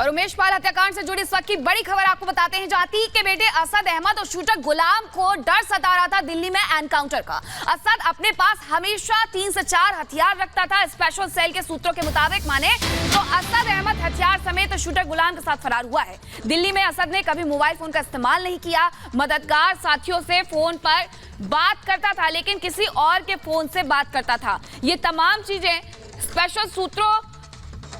और उमेश पाल हत्याकांड से जुड़ी इस वक्त की बड़ी खबर आपको बताते हैं। जहां अतीक के बेटे असद अहमद और शूटर गुलाम को डर सता रहा था दिल्ली में एनकाउंटर का। असद अपने पास हमेशा 3 से 4 हथियार रखता था। स्पेशल सेल के सूत्रों के मुताबिक माने तो असद अहमद हथियार समेत शूटर गुलाम के साथ फरार हुआ है। दिल्ली में असद ने कभी मोबाइल फोन का इस्तेमाल नहीं किया। मददगार साथियों से फोन पर बात करता था, लेकिन किसी और के फोन से बात करता था। ये तमाम चीजें स्पेशल सूत्रों,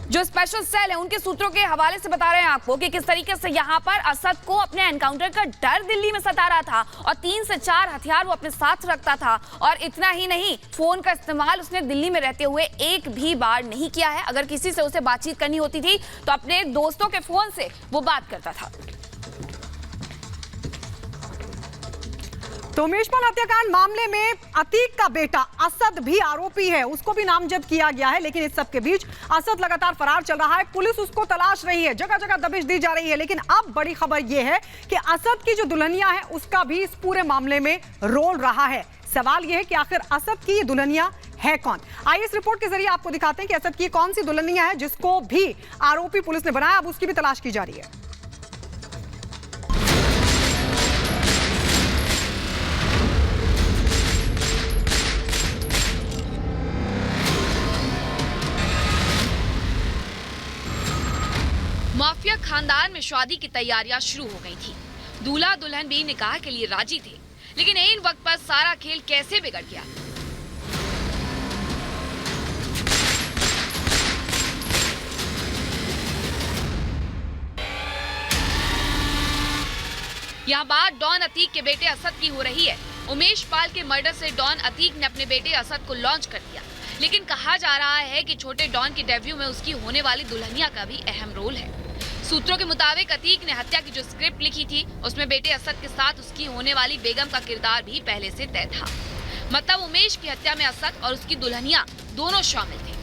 जो स्पेशल सेल है, उनके सूत्रों के हवाले से बता रहे हैं आपको कि किस तरीके से यहां पर असद को अपने एनकाउंटर का डर दिल्ली में सता रहा था और 3 से 4 हथियार वो अपने साथ रखता था। और इतना ही नहीं, फोन का इस्तेमाल उसने दिल्ली में रहते हुए एक भी बार नहीं किया है। अगर किसी से उसे बातचीत करनी होती थी तो अपने दोस्तों के फोन से वो बात करता था। तो उमेश पाल हत्याकांड मामले में अतीक का बेटा असद भी आरोपी है, उसको भी नामजद किया गया है। लेकिन इस सब के बीच असद लगातार फरार चल रहा है। पुलिस उसको तलाश रही है, जगह जगह दबिश दी जा रही है। लेकिन अब बड़ी खबर यह है कि असद की जो दुल्हनिया है उसका भी इस पूरे मामले में रोल रहा है। सवाल यह है कि आखिर असद की ये दुल्हनिया है कौन। आइए इस रिपोर्ट के जरिए आपको दिखाते हैं कि असद की कौन सी दुल्हनिया है जिसको भी आरोपी पुलिस ने बनाया। अब उसकी भी तलाश की जा रही है। माफिया खानदान में शादी की तैयारियां शुरू हो गई थी। दूल्हा दुल्हन भी निकाह के लिए राजी थे, लेकिन इन वक्त पर सारा खेल कैसे बिगड़ गया। यहाँ बात डॉन अतीक के बेटे असद की हो रही है। उमेश पाल के मर्डर से डॉन अतीक ने अपने बेटे असद को लॉन्च कर दिया, लेकिन कहा जा रहा है कि छोटे डॉन के डेब्यू में उसकी होने वाली दुल्हनिया का भी अहम रोल है। सूत्रों के मुताबिक अतीक ने हत्या की जो स्क्रिप्ट लिखी थी उसमें बेटे असद के साथ उसकी होने वाली बेगम का किरदार भी पहले से तय था। मतलब उमेश की हत्या में असद और उसकी दुल्हनिया दोनों शामिल थे।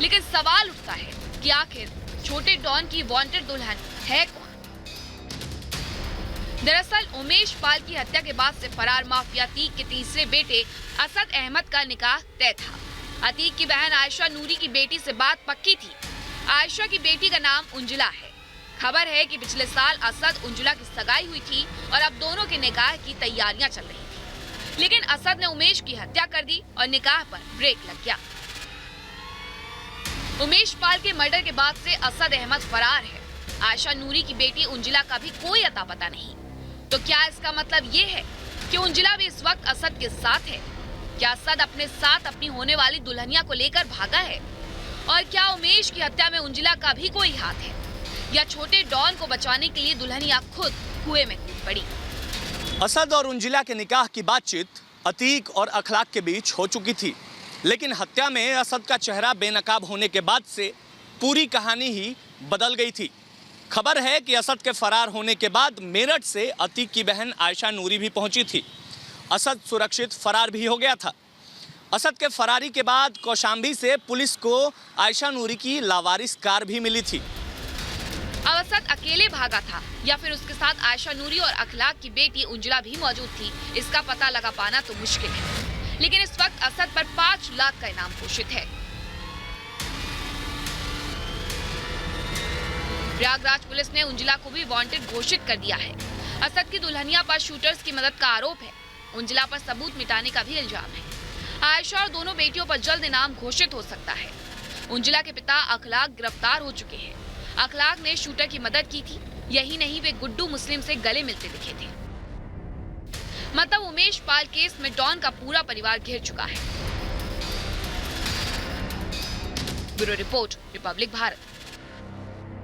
लेकिन सवाल उठता है कि आखिर छोटे डॉन की वांटेड दुल्हन है कौन। दरअसल उमेश पाल की हत्या के बाद से फरार माफिया अतीक के तीसरे बेटे असद अहमद का निकाह तय था। अतीक की बहन आयशा नूरी की बेटी से बात पक्की थी। आयशा की बेटी का नाम उंजुला है। खबर है कि पिछले साल असद उंजुला की सगाई हुई थी और अब दोनों के निकाह की तैयारियां चल रही थी। लेकिन असद ने उमेश की हत्या कर दी और निकाह पर ब्रेक लग गया। उमेश पाल के मर्डर के बाद से असद अहमद फरार है। आयशा नूरी की बेटी उंजुला का भी कोई अता पता नहीं। तो क्या इसका मतलब ये है कि उंजुला भी इस वक्त असद के साथ है? क्या असद अपने साथ अपनी होने वाली दुल्हनिया को लेकर भागा है? और क्या उमेश की हत्या में उंजुला का भी कोई हाथ है, या छोटे डॉन को बचाने के लिए दुल्हनिया खुद कुएं में कूद पड़ी? असद और उंजुला के निकाह की बातचीत अतीक और अखलाक के बीच हो चुकी थी, लेकिन हत्या में असद का चेहरा बेनकाब होने के बाद से पूरी कहानी ही बदल गई थी। खबर है कि असद के फरार होने के बाद मेरठ से अतीक की बहन आयशा नूरी भी पहुंची थी। असद सुरक्षित फरार भी हो गया था। असद के फरारी के बाद कौशाम्बी से पुलिस को आयशा नूरी की लावारिस कार भी मिली थी। अब असद अकेले भागा था या फिर उसके साथ आयशा नूरी और अखलाक की बेटी उंजुला भी मौजूद थी, इसका पता लगा पाना तो मुश्किल है। लेकिन इस वक्त असद पर 5 लाख का इनाम घोषित है। प्रयागराज पुलिस ने उंजुला को भी वांटेड घोषित कर दिया है। असद की दुल्हनिया पर शूटर्स की मदद का आरोप है। उंजुला पर सबूत मिटाने का भी इल्जाम है। आयशा और दोनों बेटियों पर जल्द इनाम घोषित हो सकता है। उंजुला के पिता अखलाक गिरफ्तार हो चुके हैं। अखलाक ने शूटर की मदद की थी। यही नहीं, वे गुड्डू मुस्लिम से गले मिलते दिखे थे। मतलब उमेश पाल केस में डॉन का पूरा परिवार घिर चुका है। Bureau report, Republic Bharat.